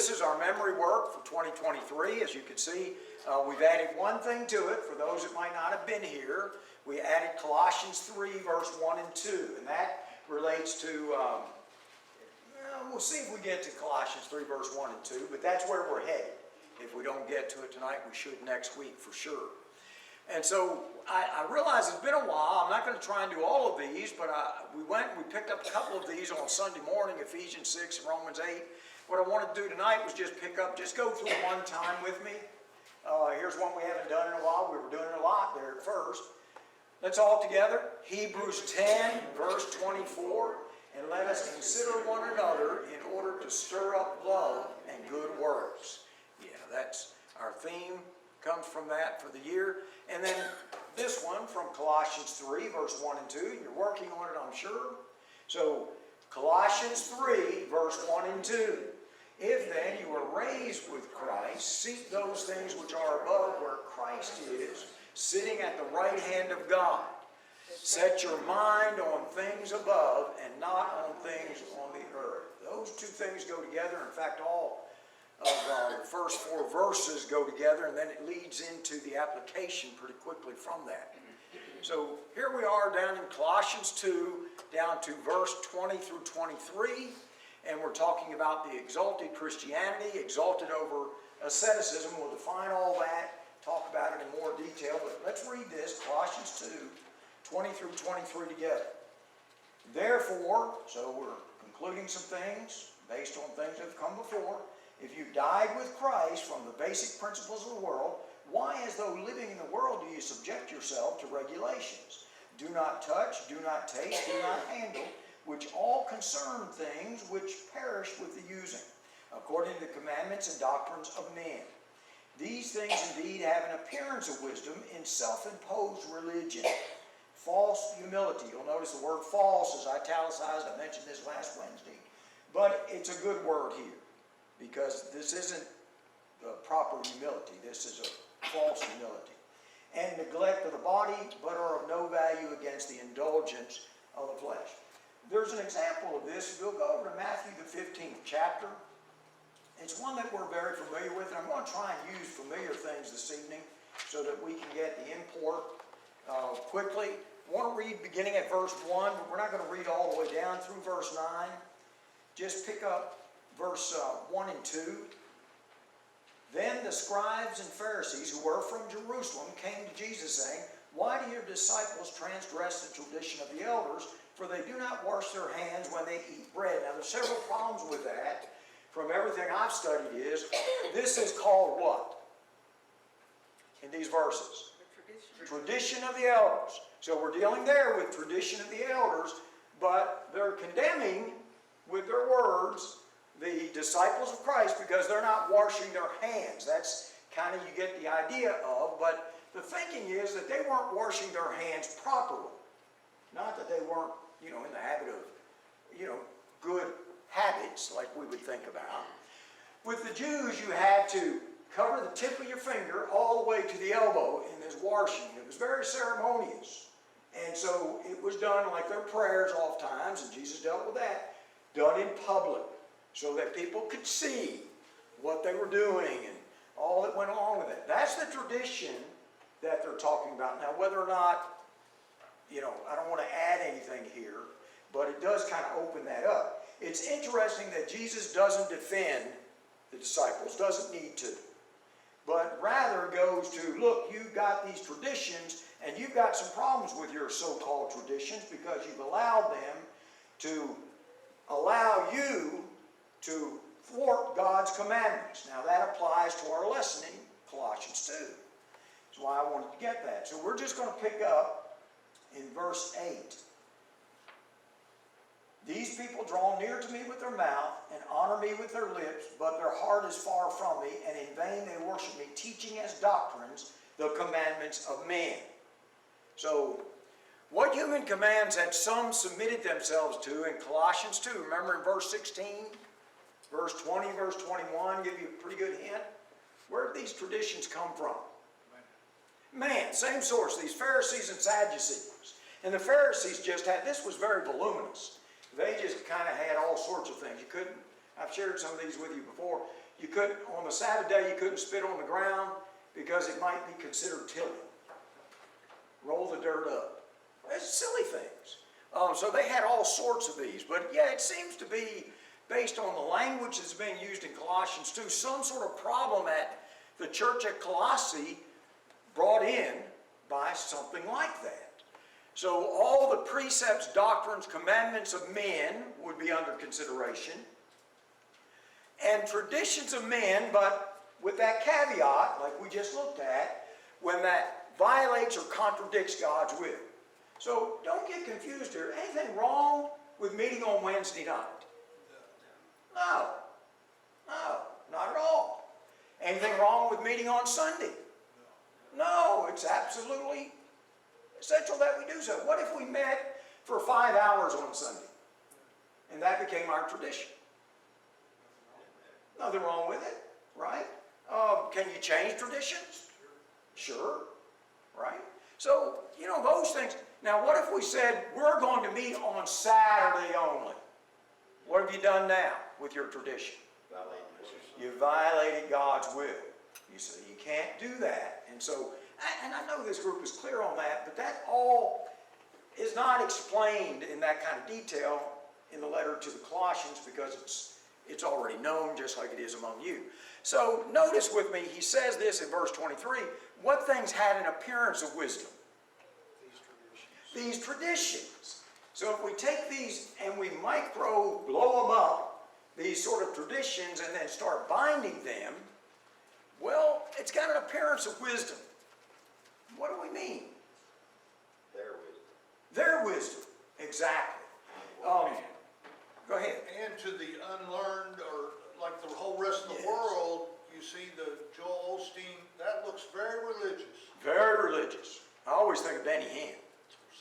this is our memory work for 2023. As you can see, we've added one thing to it. For those that might not have been here, we added Colossians 3, verse 1 and 2. And that relates to, we'll see if we get to Colossians 3, verse 1 and 2, but that's where we're headed. If we don't get to it tonight, we should next week for sure. And so I realize it's been a while. I'm not going to try and do all of these, but we picked up a couple of these on Sunday morning, Ephesians 6 and Romans 8. What I wanted to do tonight was just go through one time with me. Here's one we haven't done in a while. We were doing it a lot there at first. Let's all together. Hebrews 10, verse 24. And let us consider one another in order to stir up love and good works. Yeah, that's our theme. Comes from that for the year. And then this one from Colossians 3, verse 1 and 2. You're working on it, I'm sure. So, Colossians 3, verse 1 and 2. If then you were raised with Christ, seek those things which are above where Christ is, sitting at the right hand of God. Set your mind on things above and not on things on the earth. Those two things go together. In fact, all of the first 4 verses go together, and then it leads into the application pretty quickly from that. So here we are down in Colossians 2, down to verse 20 through 23, and we're talking about the exalted Christianity, exalted over asceticism. We'll define all that, talk about it in more detail, but let's read this, Colossians 2, 20 through 23 together. Therefore, so we're concluding some things based on things that have come before. If you died with Christ from the basic principles of the world, why, as though living in the world, do you subject yourself to regulations? Do not touch, do not taste, do not handle, which all concern things which perish with the using, according to the commandments and doctrines of men. These things indeed have an appearance of wisdom in self-imposed religion. False humility. You'll notice the word false is italicized. I mentioned this last Wednesday. But it's a good word here, because this isn't the proper humility. This is a false humility. And neglect of the body, but are of no value against the indulgence of the flesh. There's an example of this. If you'll go over to Matthew the 15th chapter, it's one that we're very familiar with. And I'm going to try and use familiar things this evening so that we can get the import quickly. I want to read beginning at verse 1, but we're not going to read all the way down through verse 9. Just pick up verse 1 and 2. Then the scribes and Pharisees who were from Jerusalem came to Jesus saying, why do your disciples transgress the tradition of the elders? For they do not wash their hands when they eat bread. Now there's several problems with that. From everything I've studied this is called what? In these verses? Tradition of the elders. So we're dealing there with tradition of the elders, but they're condemning with their words the disciples of Christ because they're not washing their hands. That's kind of, you get the idea of, but the thinking is that they weren't washing their hands properly. Not that they weren't, in the habit of, good habits like we would think about. With the Jews, you had to cover the tip of your finger all the way to the elbow in this washing. It was very ceremonious. And so it was done like their prayers oftentimes, and Jesus dealt with that, done in public so that people could see what they were doing and all that went along with it. That's the tradition that they're talking about. Now, whether or not, I don't want to add anything here, but it does kind of open that up. It's interesting that Jesus doesn't defend the disciples, doesn't need to, but rather goes to, look, you've got these traditions and you've got some problems with your so-called traditions because you've allowed them to allow you to thwart God's commandments. Now that applies to our lesson in Colossians 2. That's why I wanted to get that. So we're just going to pick up in verse 8. These people draw near to me with their mouth and honor me with their lips, but their heart is far from me, and in vain they worship me, teaching as doctrines the commandments of men. So, what human commands had some submitted themselves to in Colossians 2? Remember in verse 16, verse 20, verse 21, give you a pretty good hint. Where did these traditions come from? Man, same source, these Pharisees and Sadducees. And the Pharisees just had, this was very voluminous. They just kind of had all sorts of things. You couldn't I've shared some of these with you before. You couldn't, on the Sabbath day, you couldn't spit on the ground because it might be considered tilling. Roll the dirt up. That's silly things. So they had all sorts of these. But yeah, it seems to be, based on the language that's being used in Colossians 2, some sort of problem at the church at Colossae brought in by something like that. So all the precepts, doctrines, commandments of men would be under consideration. And traditions of men, but with that caveat, like we just looked at, when that violates or contradicts God's will. So don't get confused here. Anything wrong with meeting on Wednesday night? No. No, not at all. Anything wrong with meeting on Sunday? No, it's absolutely essential that we do so. What if we met for 5 hours on Sunday? And that became our tradition. Nothing wrong with it, right? Can you change traditions? Sure, right? So, you know, those things. Now, what if we said, we're going to meet on Saturday only? What have you done now with your tradition? You violated God's will. You say you can't do that. And so, and I know this group is clear on that, but that all is not explained in that kind of detail in the letter to the Colossians because it's already known just like it is among you. So notice with me, he says this in verse 23, what things had an appearance of wisdom? These traditions. So if we take these and we blow them up, these sort of traditions, and then start binding them, well, it's got an appearance of wisdom. What do we mean? Their wisdom. Their wisdom, exactly. Go ahead. And to the unlearned, or like the whole rest of the world, you see the Joel Osteen, that looks very religious. Very religious. I always think of Benny Hinn.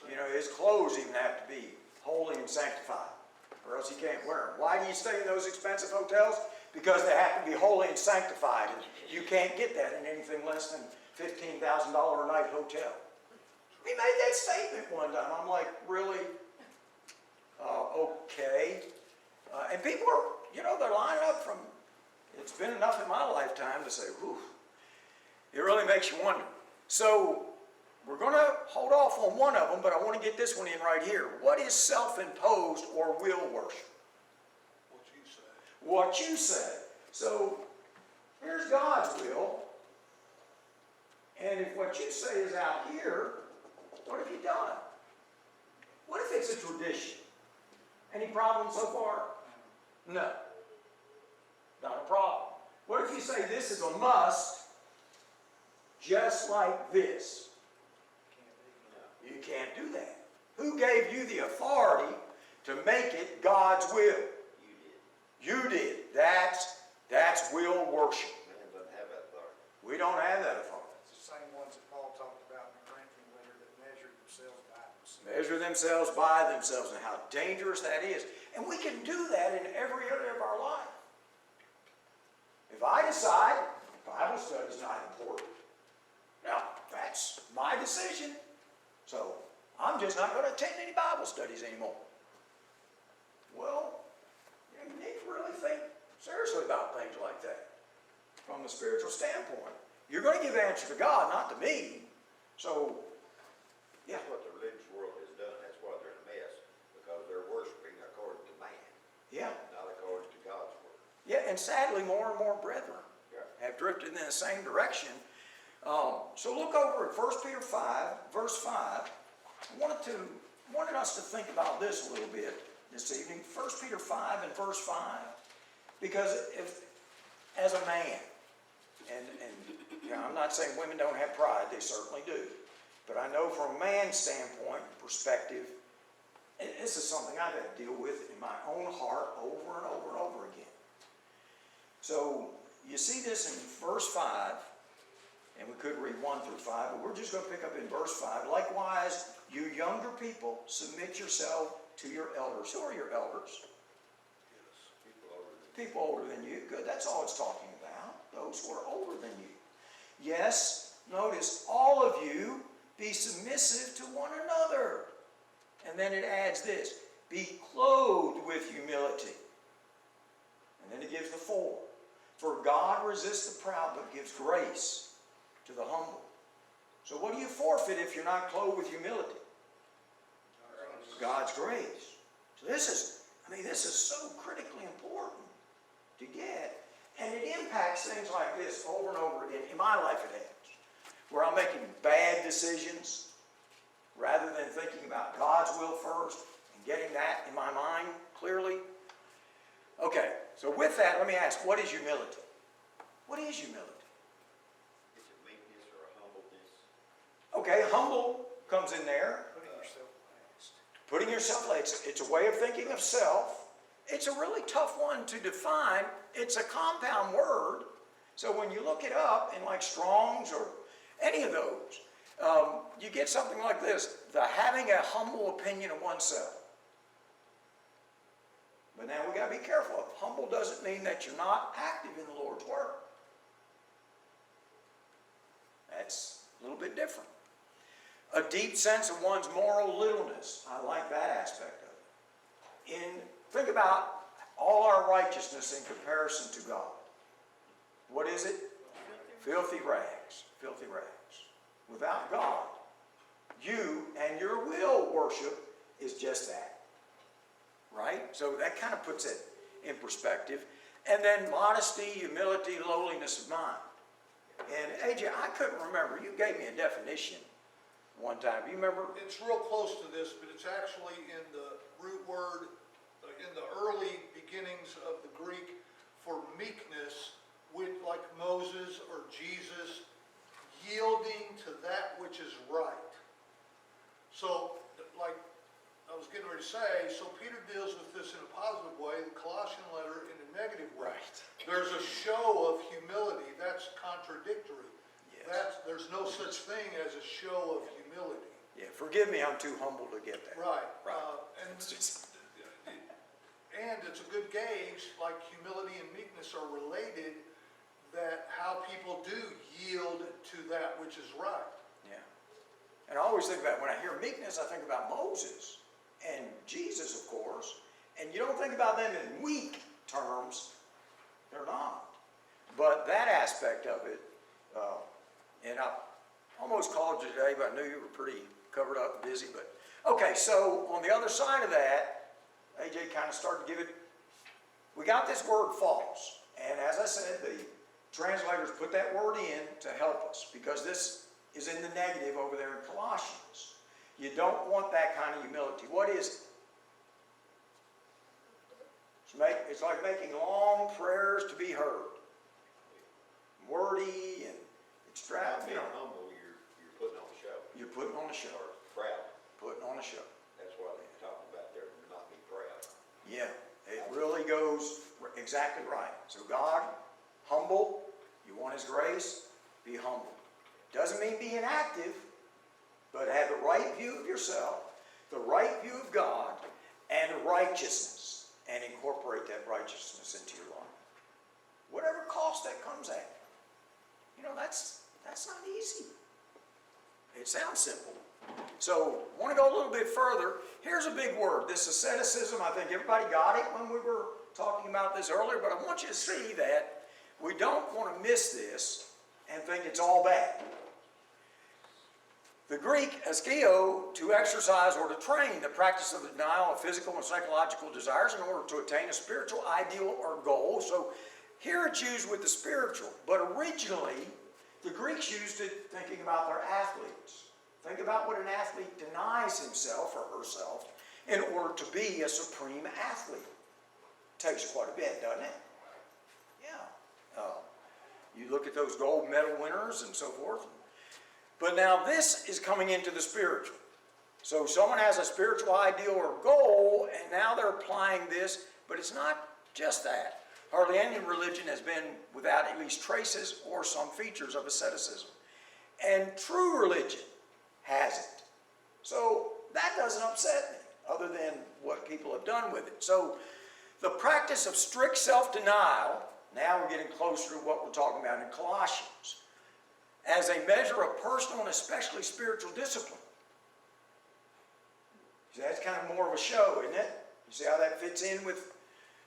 You know, his clothes even have to be holy and sanctified, or else he can't wear them. Why do you stay in those expensive hotels? Because they have to be holy and sanctified, and you can't get that in anything less than $15,000 a night hotel. He made that statement one time. I'm like, really? Okay. And people are, you know, they're lining up from, it's been enough in my lifetime to say, whew, it really makes you wonder. So, we're going to hold off on one of them, but I want to get this one in right here. What is self-imposed or will worship? What you say. What you say. So, here's God's will. And if what you say is out here, what have you done? What if it's a tradition? Any problems so far? No. Not a problem. What if you say this is a must, just like this? You can't do that. Who gave you the authority to make it God's will? You did. That's will worship. Man doesn't have that authority. We don't have that authority. It's the same ones that Paul talked about in the Corinthian letter that measured themselves by themselves. Measure themselves by themselves, and how dangerous that is. And we can do that in every area of our life. If I decide Bible study is not important, now that's my decision. So I'm just not going to attend any Bible studies anymore. Well, you need to really think seriously about things like that from the spiritual standpoint. You're going to give answer to God, not to me. So, yeah. That's what the religious world has done. That's why they're in a mess, because they're worshiping according to man, Yeah. not according to God's word. Yeah, and sadly, more and more brethren Yeah. have drifted in the same direction. So look over at 1 Peter 5, verse 5. I wanted us to think about this a little bit this evening. 1 Peter 5 and verse 5. Because if, as a man, and you know, I'm not saying women don't have pride, they certainly do. But I know from a man's standpoint, perspective, this is something I've had to deal with in my own heart over and over and over again. So you see this in verse 5, and we could read 1 through 5, but we're just going to pick up in verse 5. Likewise, you younger people, submit yourself to your elders. Who are your elders? Yes, people older than People older than you. Good, that's all it's talking about. Those who are older than you. Yes, notice, all of you be submissive to one another. And then it adds this, be clothed with humility. And God resists the proud but gives grace to the humble. So what do you forfeit if you're not clothed with humility? God's grace. So this is so critically important to get. And it impacts things like this over and over again. In my life it has. Where I'm making bad decisions rather than thinking about God's will first and getting that in my mind clearly. Okay, so with that, let me ask, what is humility? What is humility? It's a meekness or a humbleness. Okay, humble comes in there. Putting yourself last. Putting yourself last. It's a way of thinking of self. It's a really tough one to define. It's a compound word. So when you look it up in like Strong's or any of those, you get something like this: the having a humble opinion of oneself. But now we got to be careful. Humble doesn't mean that you're not active in the Lord's work. That's a little bit different. A deep sense of one's moral littleness. I like that aspect of it. Think about all our righteousness in comparison to God. What is it? Filthy rags. Filthy rags. Without God, you and your will worship is just that. Right? So that kind of puts it in perspective. And then modesty, humility, lowliness of mind. And AJ, I couldn't remember. You gave me a definition one time. Do you remember? It's real close to this, but it's actually in the root word, in the early beginnings of the Greek for meekness, with like Moses or Jesus, yielding to that which is right. So, like I was getting ready to say, so Peter deals with this in a positive way, the Colossian letter in a negative way. Right. There's a show of humility, that's contradictory. Yes. There's no such thing as a show of humility. Yeah, forgive me, I'm too humble to get there. Right. Right. And It's just- it's a good gauge, like humility and meekness are related, that how people do yield to that which is right. Yeah. And I always think about, when I hear meekness, I think about Moses and Jesus, of course. And you don't think about them in weak terms. They're not. But that aspect of it, and I almost called you today, but I knew you were pretty covered up and busy. But okay, so on the other side of that, AJ kind of started to give it, we got this word false. And as I said, the translators put that word in to help us, because this is in the negative over there in Colossians. You don't want that kind of humility. What is it? It's like making long prayers to be heard. Wordy and Not extravagant. being humble, you're putting on a show. You're putting on a show. Or proud. Putting on a show. That's why they're talking about there, not be proud. Yeah, it really goes exactly right. So God, humble, you want His grace, be humble. Doesn't mean be inactive, but have the right view of yourself, the right view of God, and righteousness, and incorporate that righteousness into your life. Whatever cost that comes at. You know, that's not easy. It sounds simple. So, I want to go a little bit further. Here's a big word, this asceticism. I think everybody got it when we were talking about this earlier, but I want you to see that we don't want to miss this and think it's all bad. The Greek, askeo, to exercise or to train the practice of the denial of physical and psychological desires in order to attain a spiritual ideal or goal. So here it's used with the spiritual, but originally the Greeks used it thinking about their athletes. Think about what an athlete denies himself or herself in order to be a supreme athlete. Takes quite a bit, doesn't it? Yeah. You look at those gold medal winners and so forth. But now this is coming into the spiritual. So someone has a spiritual ideal or goal, and now they're applying this, but it's not just that. Hardly any religion has been without at least traces or some features of asceticism. And true religion has it. So that doesn't upset me, other than what people have done with it. So the practice of strict self-denial, now we're getting closer to what we're talking about in Colossians, as a measure of personal and especially spiritual discipline. See, that's kind of more of a show, isn't it? You see how that fits in with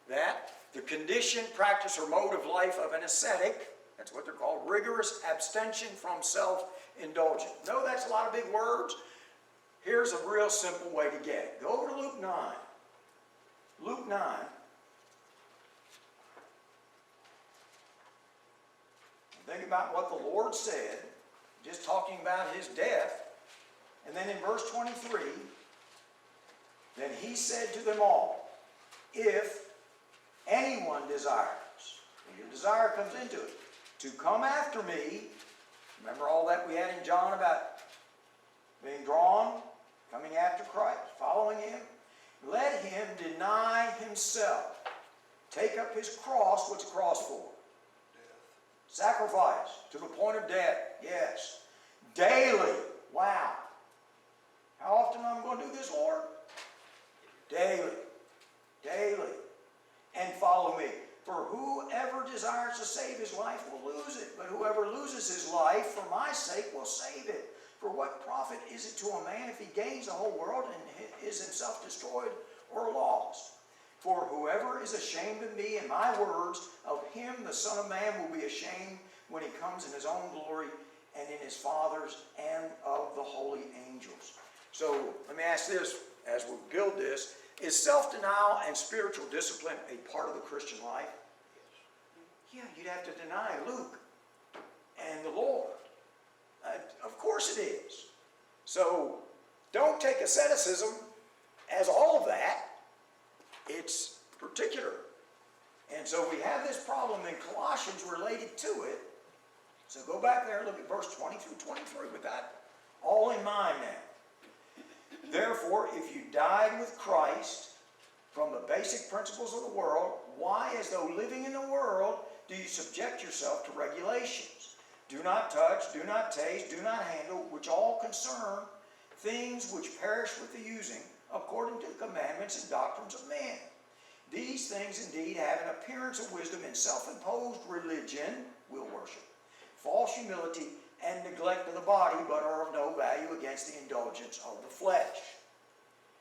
that? the condition, practice, or mode of life of an ascetic. That's what they're called, rigorous abstention from self-indulgence. No, that's a lot of big words. Here's a real simple way to get it. Go over to Luke 9. Luke 9. Think about what the Lord said, just talking about his death. And then in verse 23, then he said to them all, if anyone desires, and your desire comes into it, to come after me, remember all that we had in John about being drawn, coming after Christ, following him, let him deny himself, take up his cross. What's a cross for? Sacrifice to the point of death, yes. Daily, wow. How often am I going to do this, Lord? Daily, daily. And follow me. For whoever desires to save his life will lose it, but whoever loses his life for my sake will save it. For what profit is it to a man if he gains the whole world and is himself destroyed or lost? For whoever is ashamed of me and my words, of him the Son of Man will be ashamed when he comes in his own glory and in his Father's and of the holy angels. So let me ask this as we build this. Is self-denial and spiritual discipline a part of the Christian life? Yeah, you'd have to deny Luke and the Lord. Of course it is. So don't take asceticism as all of that. It's particular. And so we have this problem in Colossians related to it. So go back there and look at verse 20 through 23 with that all in mind now. Therefore, if you died with Christ from the basic principles of the world, why, as though living in the world, do you subject yourself to regulations? Do not touch, do not taste, do not handle, which all concern things which perish with the using, according to the commandments and doctrines of men. These things indeed have an appearance of wisdom in self-imposed religion, will worship, false humility, and neglect of the body, but are of no value against the indulgence of the flesh.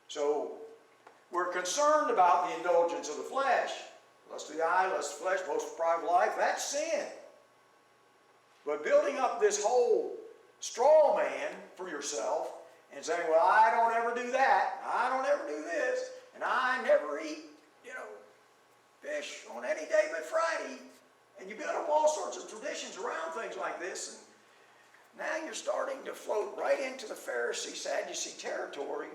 So, we're concerned about the indulgence of the flesh. Lust of the eye, lust of the flesh, boast of pride of life, that's sin. But building up this whole straw man for yourself and saying, well, I don't ever do that, I don't ever do this, and I never eat, fish on any day but Friday, and you build up all sorts of traditions around things like this, and now you're starting to float right into the Pharisee, Sadducee territory,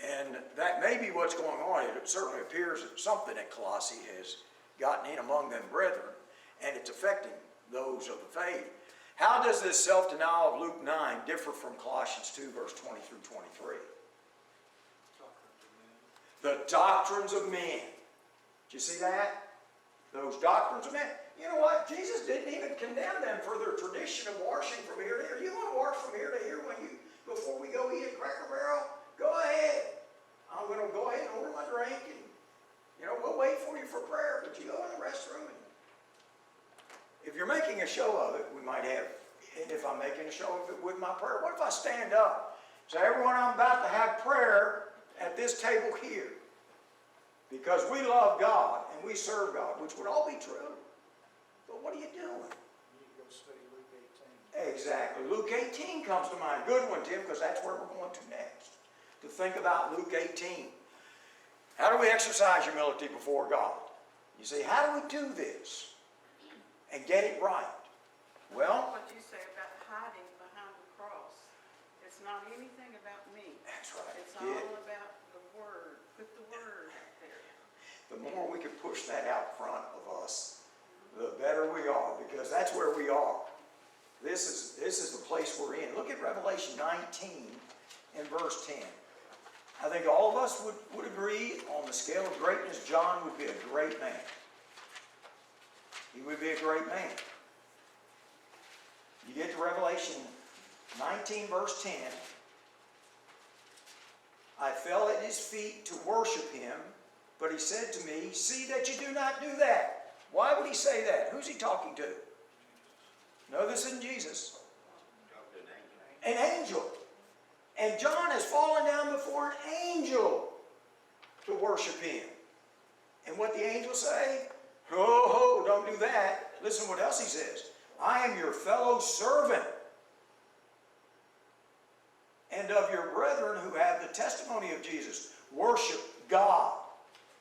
and that may be what's going on. It certainly appears that something at Colossae has gotten in among them brethren, and it's affecting those of the faith. How does this self-denial of Luke 9 differ from Colossians 2, verse 20 through 23? The doctrines of men. Did you see that? Those doctrines of men. You know what? Jesus didn't even condemn them for their tradition of washing from here to here. You want to wash from here to here before we go eat at Cracker Barrel? Go ahead. I'm going to go ahead and order my drink, and we'll wait for you for prayer. But you go in the restroom. And if you're making a show of it, we might have. And if I'm making a show of it with my prayer, what if I stand up? Say, everyone, I'm about to have prayer at this table here. Because we love God and we serve God, which would all be true. But what are you doing? You need to go study Luke 18. Exactly. Luke 18 comes to mind. Good one, Tim, because that's where we're going to next. To think about Luke 18. How do we exercise humility before God? You see, how do we do this and get it right? Well, what you say about hiding behind the cross. It's not anything about me. that's right. It's all about the Word. Put the Word out there. The more we can push that out front of us, the better we are, because that's where we are. This is the place we're in. Look at Revelation 19 and verse 10. I think all of us would agree on the scale of greatness, John would be a great man. He would be a great man. You get to Revelation 19 verse 10. I fell at his feet to worship him, but he said to me, see that you do not do that. Why would he say that? Who's he talking to? No, this isn't Jesus. An angel. And John has fallen down before an angel to worship him. And what the angels say? Oh, don't do that. Listen what else he says. I am your fellow servant and of your brethren who have the testimony of Jesus. Worship God.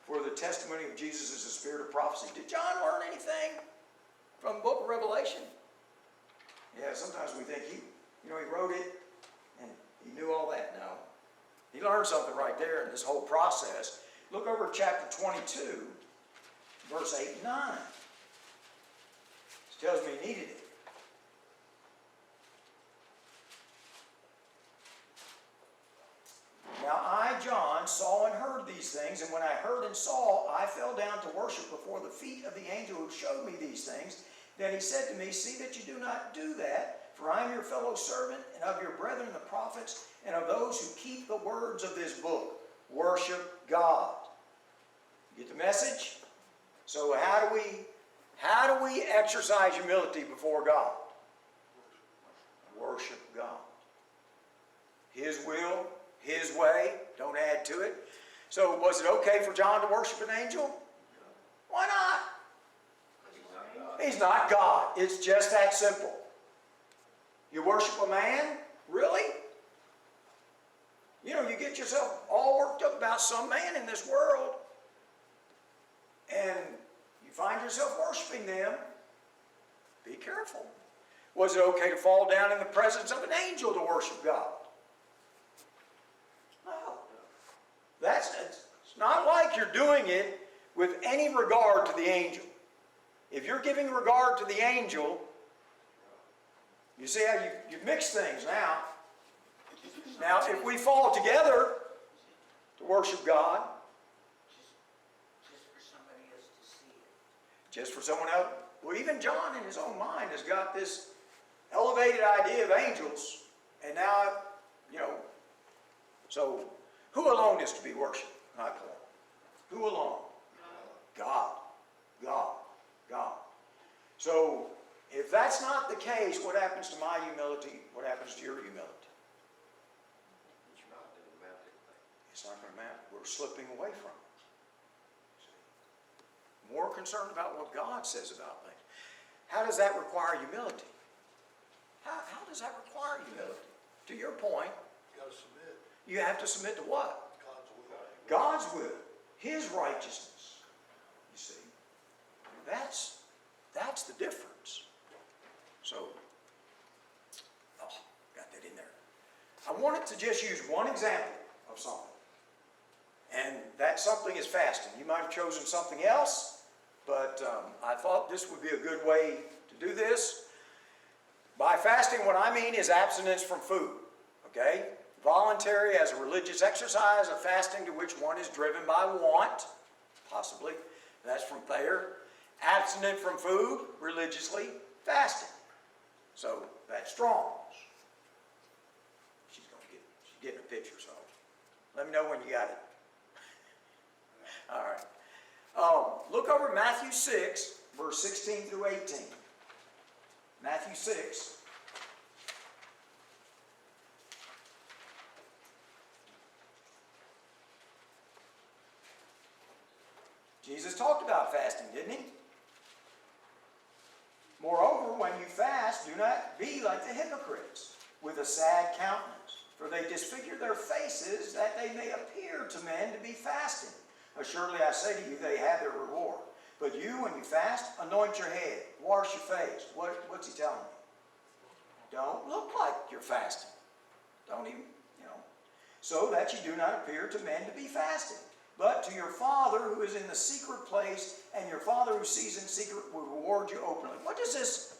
For the testimony of Jesus is the spirit of prophecy. Did John learn anything from the book of Revelation? Yeah, sometimes we think he wrote it and he knew all that. No. He learned something right there in this whole process. Look over at chapter 22, verse 8 and 9. It tells me he needed it. Now I, John, saw and heard these things, and when I heard and saw, I fell down to worship before the feet of the angel who showed me these things. Then he said to me, see that you do not do that, for I am your fellow servant, and of your brethren the prophets, and of those who keep the words of this book. Worship God. You get the message? So how do we exercise humility before God? Worship God. His will, His way, don't add to it. So was it okay for John to worship an angel? Why not? He's not God. It's just that simple. You worship a man? Really? You get yourself all worked up about some man in this world, and you find yourself worshiping them. Be careful. Was it okay to fall down in the presence of an angel to worship God? No. It's not like you're doing it with any regard to the angel. If you're giving regard to the angel, you see how you've mixed things now. Now, if we fall together to worship God, just for somebody else to see it. just for someone else, well, even John in his own mind has got this elevated idea of angels, and now, so who alone is to be worshipped? Not Paul. Who alone? God. God. God. So, if that's not the case, what happens to my humility? What happens to your humility? It's not going to amount to anything. It's not going to matter. We're slipping away from it. See? More concerned about what God says about things. How does that require humility? How does that require humility? To your point, You gotta submit. you have to submit to what? God's will. God's will. His righteousness. You see? That's the difference. So, got that in there. I wanted to just use one example of something. And that something is fasting. You might have chosen something else, but I thought this would be a good way to do this. By fasting, what I mean is abstinence from food. Okay? Voluntary as a religious exercise of fasting to which one is driven by want, possibly. That's from Thayer. Abstinent from food, religiously, fasting. So, that's Strong's. She's getting a picture, so let me know when you got it. All right. Look over Matthew 6, verse 16 through 18. Matthew 6. Jesus talked about fasting, didn't he? Moreover, when you fast, do not be like the hypocrites, with a sad countenance, for they disfigure their faces, that they may appear to men to be fasting. Assuredly, I say to you, they have their reward. But you, when you fast, anoint your head, wash your face. What's he telling you? Don't look like you're fasting. Don't even, so that you do not appear to men to be fasting. But to your Father who is in the secret place, and your Father who sees in secret will reward you openly. What does this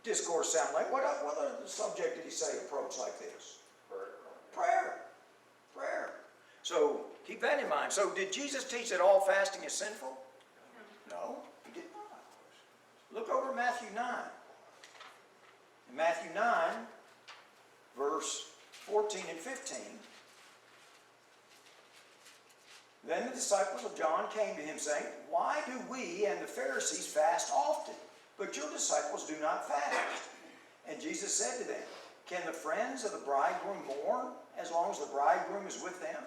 discourse sound like? What other subject did he say approach like this? Prayer. Prayer. So keep that in mind. So did Jesus teach that all fasting is sinful? No, he did not. Look over Matthew 9. In Matthew 9, verse 14 and 15, then the disciples of John came to him, saying, why do we and the Pharisees fast often, but your disciples do not fast? And Jesus said to them, can the friends of the bridegroom mourn as long as the bridegroom is with them?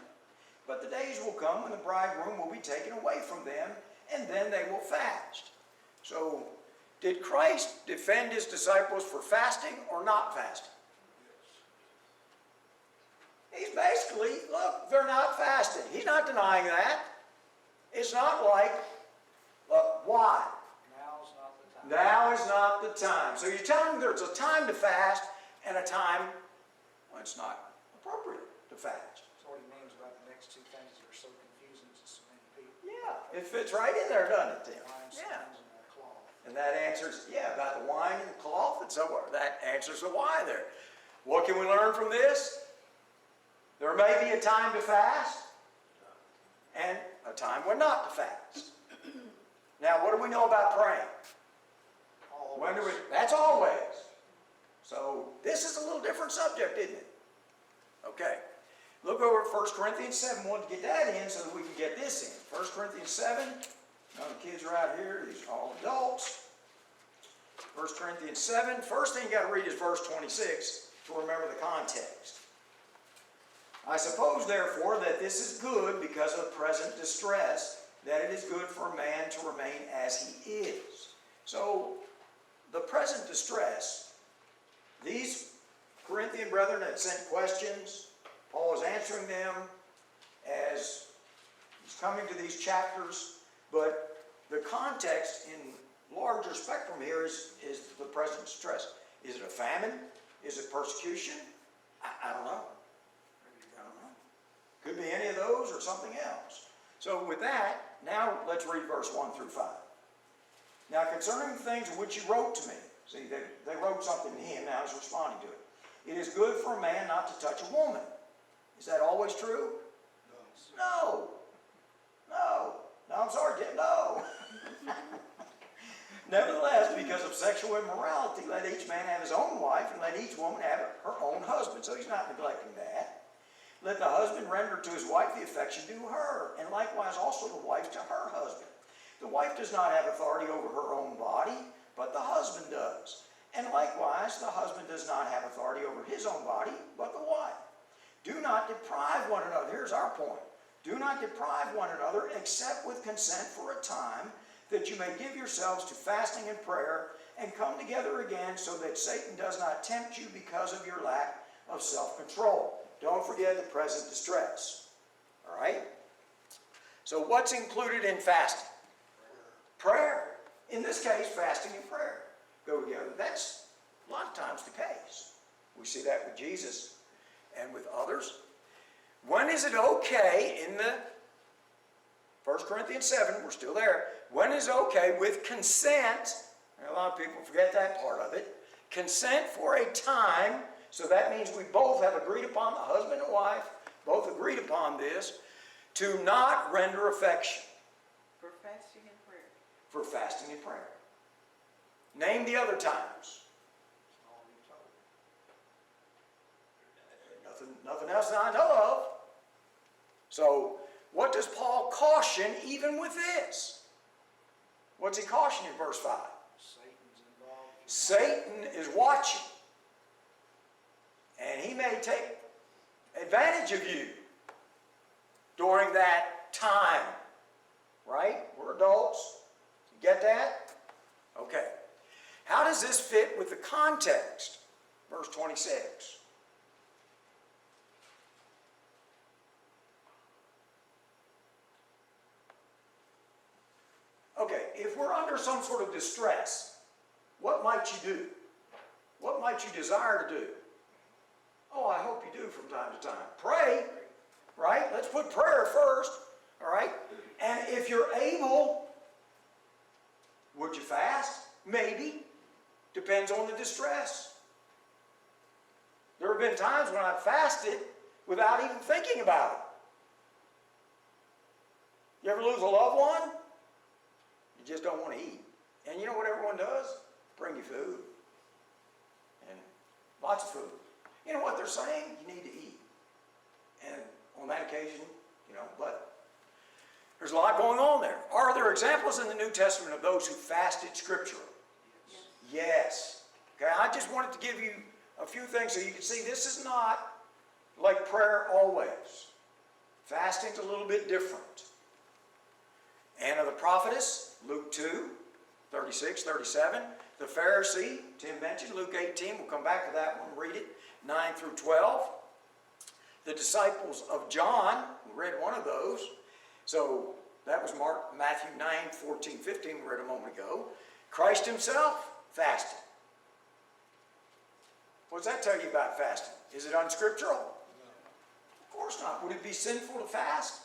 But the days will come when the bridegroom will be taken away from them, and then they will fast. So, did Christ defend his disciples for fasting or not fasting? He's basically, look, they're not fasting. He's not denying that. It's not like, look, why? Now's not the time. Now is not the time. So you're telling me there's a time to fast and a time when it's not appropriate to fast. That's what he means by the next two things that are so confusing to so many people. Yeah, it fits right in there, doesn't it, Tim? Wine, Yeah. skins, and the cloth. And that answers, yeah, about the wine and the cloth and so on. That answers the why there. What can we learn from this? There may be a time to fast and a time when not to fast. Now, what do we know about praying? When do we? That's always. So this is a little different subject, isn't it? Okay. Look over at 1 Corinthians 7. We'll get that in so that we can get this in. 1 Corinthians 7. None of the kids are out here. These are all adults. 1 Corinthians 7. First thing you got to read is verse 26 to remember the context. I suppose, therefore, that this is good because of present distress, that it is good for a man to remain as he is. So, the present distress, these Corinthian brethren had sent questions. Paul is answering them as he's coming to these chapters, but the context in larger spectrum here is the present distress. Is it a famine? Is it persecution? I don't know. I don't know. Could be any of those or something else. So with that, now let's read verse 1 through 5. Now concerning the things which you wrote to me, see, they wrote something to him, now he's responding to it. It is good for a man not to touch a woman. Is that always true? No. No. No, I'm sorry, Jim, no. Nevertheless, because of sexual immorality, let each man have his own wife, and let each woman have her own husband. So he's not neglecting that. Let the husband render to his wife the affection due her, and likewise also the wife to her husband. The wife does not have authority over her own body, but the husband does. And likewise, the husband does not have authority over his own body, but the wife. Do not deprive one another. Here's our point. Do not deprive one another except with consent for a time, that you may give yourselves to fasting and prayer, and come together again, so that Satan does not tempt you because of your lack of self-control. Don't forget the present distress. All right? So what's included in fasting? Prayer. In this case, fasting and prayer go together. That's a lot of times the case. We see that with Jesus and with others. When is it okay in the 1 Corinthians 7, we're still there. When is it okay with consent? And a lot of people forget that part of it. Consent for a time. So that means we both have agreed upon, the husband and wife, both agreed upon this, to not render affection. For fasting and prayer. For fasting and prayer. Name the other times. Nothing else that I know of. So, what does Paul caution even with this? What's he caution in verse 5? Satan's involved. Satan is watching. And he may take advantage of you during that time. Right? We're adults. You get that? Okay. How does this fit with the context? Verse 26. Okay, if we're under some sort of distress, what might you do? What might you desire to do? Oh, I hope you do from time to time. Pray, right? Let's put prayer first, all right? And if you're able, would you fast? Maybe. Depends on the distress. There have been times when I've fasted without even thinking about it. You ever lose a loved one? You just don't want to eat. And you know what everyone does? Bring you food. And lots of food. You know what they're saying? You need to eat. And on that occasion, but there's a lot going on there. Are there examples in the New Testament of those who fasted scripturally? Yes. Okay, I just wanted to give you a few things so you can see this is not like prayer always. Fasting's a little bit different. Anna the prophetess, Luke 2, 36, 37. The Pharisee, Tim mentioned, Luke 18. We'll come back to that one and read it, 9 through 12. The disciples of John, we read one of those. So that was Matthew 9, 14, 15, we read a moment ago. Christ himself fasted. What does that tell you about fasting? Is it unscriptural? Of course not. Would it be sinful to fast?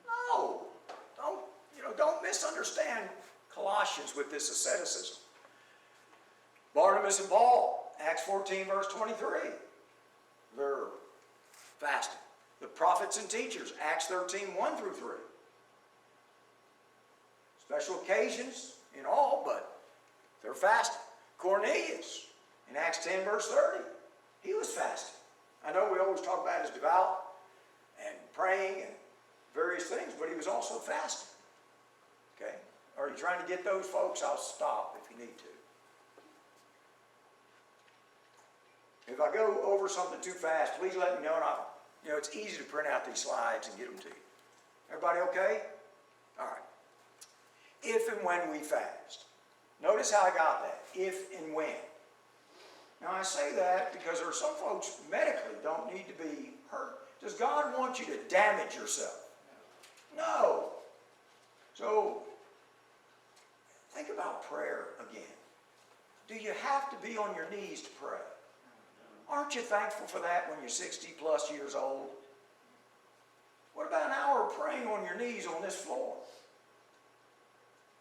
No. Don't misunderstand Colossians with this asceticism. Barnabas and Paul, Acts 14, verse 23. They're fasting. The prophets and teachers, Acts 13, 1 through 3. Special occasions in all, but they're fasting. Cornelius, in Acts 10, verse 30, he was fasting. I know we always talk about his devout and praying and various things, but he was also fasting. Okay? Are you trying to get those folks? I'll stop if you need to. If I go over something too fast, please let me know. And it's easy to print out these slides and get them to you. Everybody okay? All right. If and when we fast. Notice how I got that. If and when. Now I say that because there are some folks medically don't need to be hurt. Does God want you to damage yourself? No. So, think about prayer again. Do you have to be on your knees to pray? Aren't you thankful for that when you're 60 plus years old? What about an hour of praying on your knees on this floor?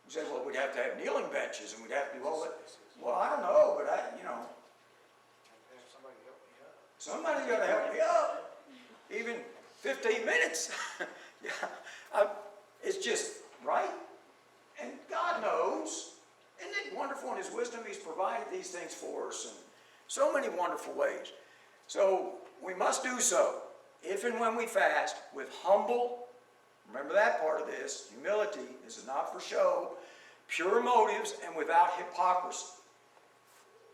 You say, well, we'd have to have kneeling benches and we'd have to do all that. Well, I don't know, but Have somebody help me up. somebody's got to help me up. Even 15 minutes. Yeah, it's just right. And God knows. Isn't it wonderful in His wisdom? He's provided these things for us in so many wonderful ways. So we must do so, if and when we fast, with humble, remember that part of this, humility. This is not for show, pure motives, and without hypocrisy.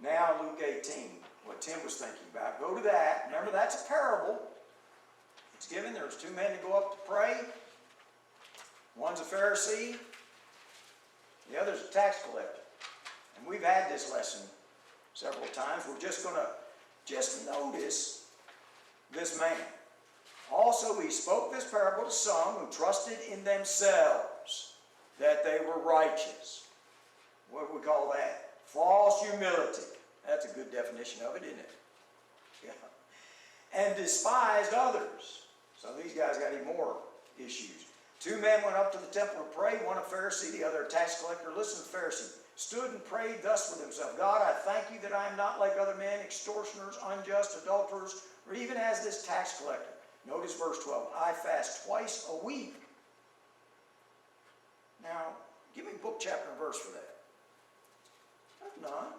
Now Luke 18, what Tim was thinking about. Go to that. Remember, that's a parable. It's given. There's two men to go up to pray. One's a Pharisee. The other's a tax collector. And we've had this lesson several times. We're just going to notice this man. Also, he spoke this parable to some who trusted in themselves that they were righteous. What do we call that? False humility. That's a good definition of it, isn't it? Yeah. And despised others. So these guys got even more issues. Two men went up to the temple to pray, one a Pharisee, the other a tax collector. Listen to the Pharisee. Stood and prayed thus for himself. God, I thank you that I am not like other men, extortioners, unjust, adulterers, or even as this tax collector. Notice verse 12. I fast twice a week. Now, give me book, chapter, and verse for that. That's none.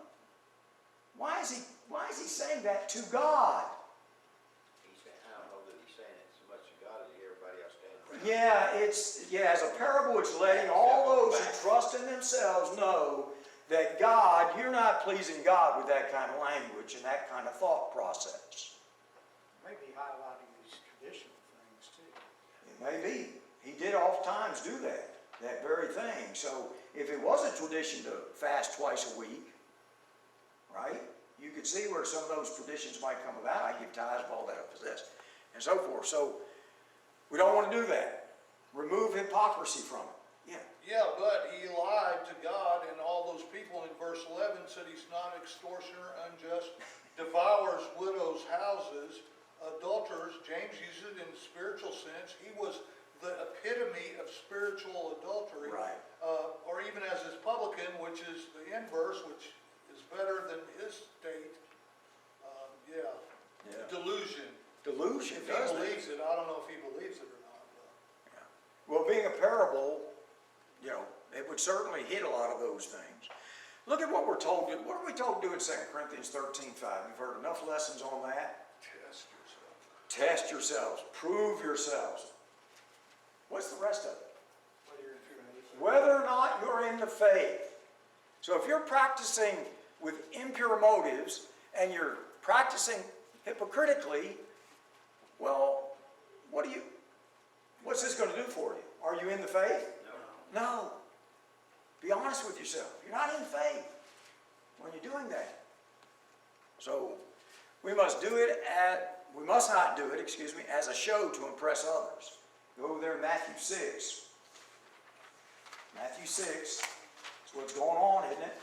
Why is he saying that to God? I don't know that he's saying it so much to God as everybody else standing around. Yeah, as a parable, it's letting all those who trust in themselves know that God, you're not pleasing God with that kind of language and that kind of thought process. Maybe highlighting these traditional things too. It may be. He did oftentimes do that very thing. So if it was a tradition to fast twice a week, right, you could see where some of those traditions might come about. I give tithes of all that I possess, and so forth. So we don't want to do that. Remove hypocrisy from it. Yeah. Yeah, but he lied to God and all those people in verse 11 said he's not extortioner, unjust, devours widows' houses, adulterers. James uses it in the spiritual sense. He was the epitome of spiritual adultery. Right. Or even as his publican, which is the inverse, which is better than his state. Yeah. Delusion. Delusion If he does believes that. it, I don't know if he believes it or not. Yeah. Well, being a parable, it would certainly hit a lot of those things. Look at what we're told. What are we told to do in 2 Corinthians 13:5? You've heard enough lessons on that. Test yourself. Test yourselves. Prove yourselves. What's the rest of it? Whether or not you're in the faith. So if you're practicing with impure motives and you're practicing hypocritically, well, what's this going to do for you? Are you in the faith? No. Be honest with yourself. You're not in faith when you're doing that. So we must not do it, as a show to impress others. Go over there in Matthew 6. Matthew 6 is what's going on, isn't it?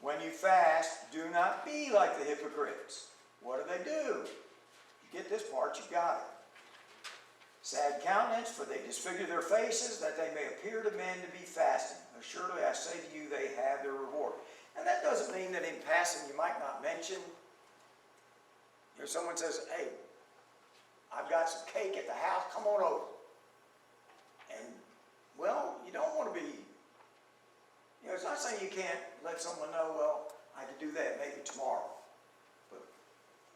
When you fast, do not be like the hypocrites. What do? You get this part, you got it. Sad countenance, for they disfigure their faces, that they may appear to men to be fasting. Surely I say to you, they have their reward. And that doesn't mean that in passing you might not mention. If someone says, hey, I've got some cake at the house, come on over. And, well, you don't want to be, it's not saying you can't let someone know, well, I could do that maybe tomorrow. But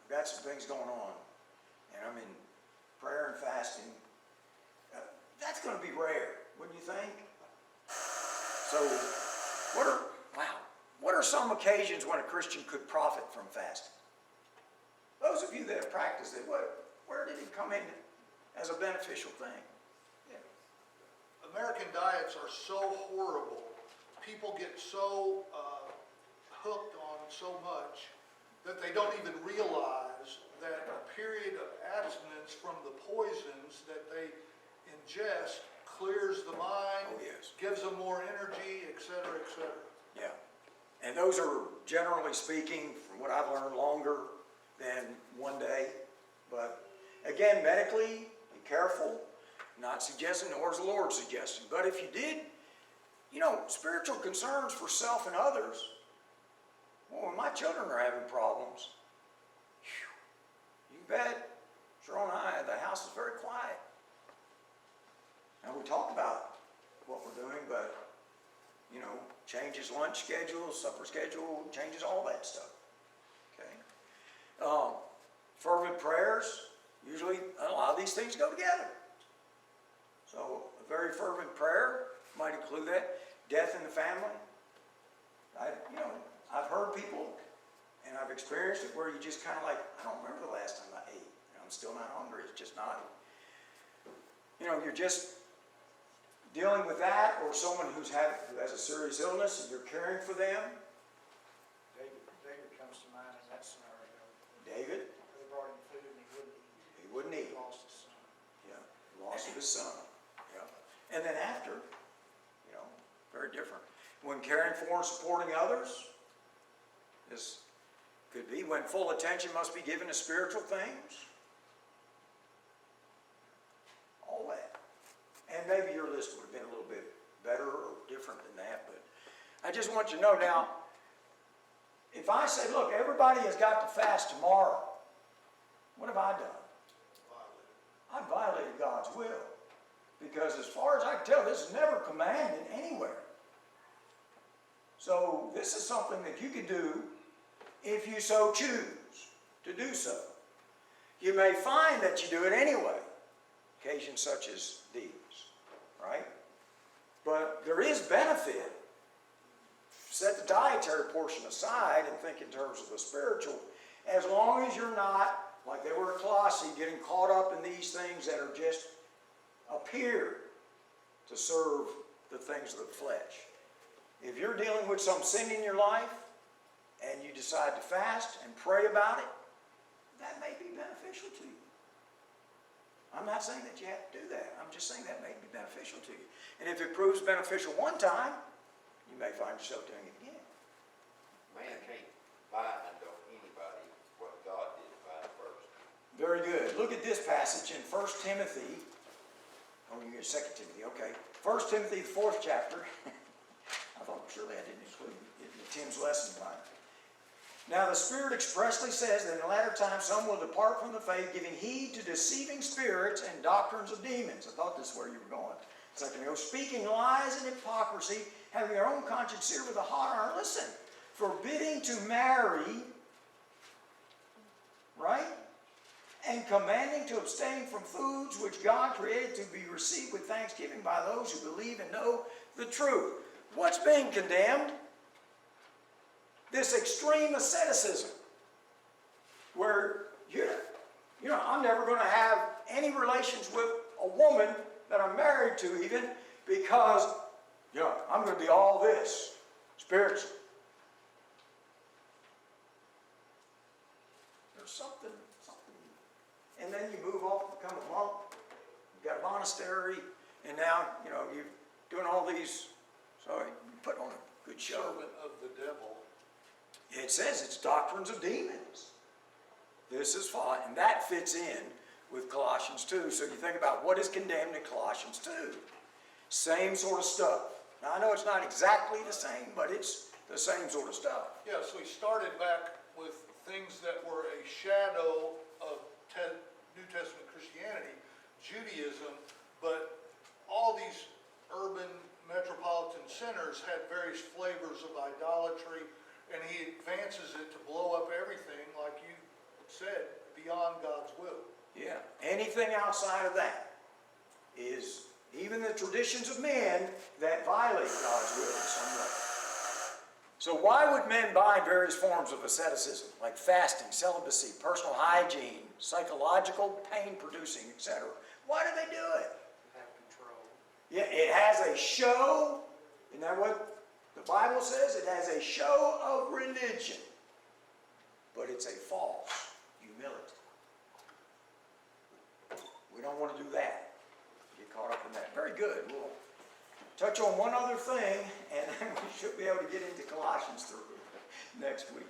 I've got some things going on. And I'm in prayer and fasting. That's going to be rare, wouldn't you think? So, what are some occasions when a Christian could profit from fasting? Those of you that have practiced it, where did it come in as a beneficial thing? Yeah. American diets are so horrible. People get so hooked on so much that they don't even realize that a period of abstinence from the poisons that they ingest clears the mind, Oh, yes. gives them more energy, etc., etc. Yeah. And those are, generally speaking, from what I've learned, longer than one day. But again, medically, be careful. Not suggesting, nor is the Lord suggesting. But if you did, spiritual concerns for self and others, well, when my children are having problems, you bet, Cheryl and I, the house is very quiet. Now, we talk about what we're doing, but, changes lunch schedule, supper schedule, changes all that stuff. Okay? Fervent prayers, usually a lot of these things go together. So, a very fervent prayer might include that. Death in the family. I've heard people, and I've experienced it, where you just kind of like, I don't remember the last time I ate. I'm still not hungry. It's just not. You're just dealing with that, or someone who has a serious illness and you're caring for them. David comes to mind in that scenario. David, They brought him food and he wouldn't eat. he wouldn't eat. He lost his son. Yeah, loss of his son. Yeah, and then after, very different. When caring for and supporting others, this could be when full attention must be given to spiritual things. All that. And maybe your list would have been a little bit better or different than that, but I just want you to know now, if I say, look, everybody has got to fast tomorrow, what have I done? I violated God's will. Because as far as I can tell, this is never commanded anywhere. So this is something that you can do if you so choose to do so. You may find that you do it anyway, occasions such as these, right? But there is benefit. Set the dietary portion aside and think in terms of the spiritual, as long as you're not, like they were at Colossae, getting caught up in these things that are just appear to serve the things of the flesh. If you're dealing with some sin in your life and you decide to fast and pray about it, that may be beneficial to you. I'm not saying that you have to do that. I'm just saying that may be beneficial to you. And if it proves beneficial one time, you may find yourself doing it again. Man can't bind on anybody what God did bind first. Very good. Look at this passage in 1 Timothy. Oh, you get 2 Timothy, okay. 1 Timothy, the 4th chapter. I thought surely I didn't include it in Tim's lesson line. Now the Spirit expressly says that in the latter times some will depart from the faith, giving heed to deceiving spirits and doctrines of demons. I thought this is where you were going. Speaking lies and hypocrisy, having their own conscience seared with a hot iron. Listen, forbidding to marry, right? And commanding to abstain from foods which God created to be received with thanksgiving by those who believe and know the truth. What's being condemned? This extreme asceticism, where You know, I'm never going to have any relations with a woman that I'm married to even because, you know, I'm going to be all this spiritual. There's something. And then you move off and become a monk. You've got a monastery, and now, you know, you're doing all these, so you put on a good show. Servant of the devil. It says it's doctrines of demons. This is fine, and that fits in with Colossians 2. So you think about what is condemned in Colossians 2. Same sort of stuff. Now I know it's not exactly the same, but it's the same sort of stuff. Yeah, so he started back with things that were a shadow of New Testament Christianity, Judaism, but all these urban metropolitan centers had various flavors of idolatry, and he advances it to blow up everything, like you said, beyond God's will. Yeah, anything outside of that is even the traditions of men that violate God's will in some way. So why would men bind various forms of asceticism, like fasting, celibacy, personal hygiene, psychological pain-producing, etc.? Why do they do it? Have control. Yeah, it has a show. Isn't that what the Bible says? It has a show of religion, but it's a false humility. We don't want to do that. Get caught up in that. Very good. We'll touch on one other thing, and then we should be able to get into Colossians 3 next week.